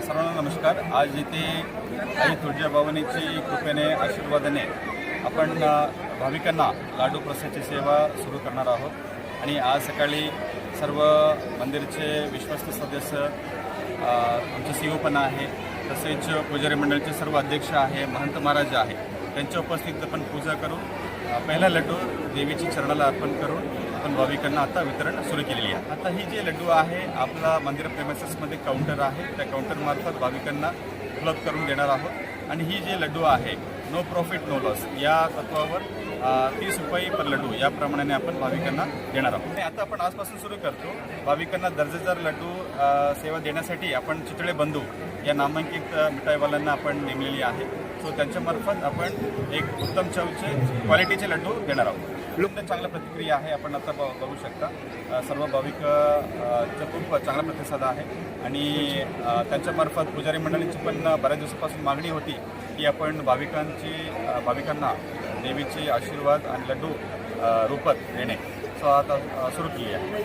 सर्वांना नमस्कार। आज इथे आई तुळजाभवानीची कृपेने आशीर्वादाने आपण भाविकांना लाडू प्रसादाची सेवा सुरू करणार आहोत आणि आज सकाळी सर्व मंदिरचे विश्वस्त सदस्य आमचे CEO पण आहे, तसेच पुजारी मंडळाचे सर्व अध्यक्ष आहे, महंत महाराज आहे, त्यांच्या उपस्थितीत आपण पूजा करून पहिला लड्डू देवीची चरणाला अर्पण करून आपण भाविकांना आता वितरण सुरू केलेली आहे। आता ही जे लड्डू आहे आपला मंदिर प्रेमिसेसमध्ये काउंटर आहे, त्या काउंटरमार्फत भाविकांना उपलब्ध करून देणार आहोत आणि ही जे लड्डू आहे नो प्रॉफिट नो लॉस या तत्वावर 30 रुपये पर लड्डू याप्रमाणे आपण भाविकांना देणार आहोत। आणि आता आपण आजपासून सुरू करतो भाविकांना दर्जेदार लड्डू सेवा देण्यासाठी आपण चितळे बंधू या नामांकित मिठाईवाल्यांना आपण नेमलेली आहे। सो त्यांच्यामार्फत आपण एक उत्तम चवचे क्वालिटीचे लड्डू देणार आहोत। चांगला प्रतिक्रिया आहे, आपण आता बघू शकता सर्व भाविकांचा खूप चांगला प्रतिसाद आहे आणि त्यांच्यामार्फत पुजारी मंडळींची पण बऱ्याच दिवसापासून मागणी होती की आपण भाविकांना देवीचे आशीर्वाद आणि लड्डू रूपात देणे। सो आता सुरू केली आहे।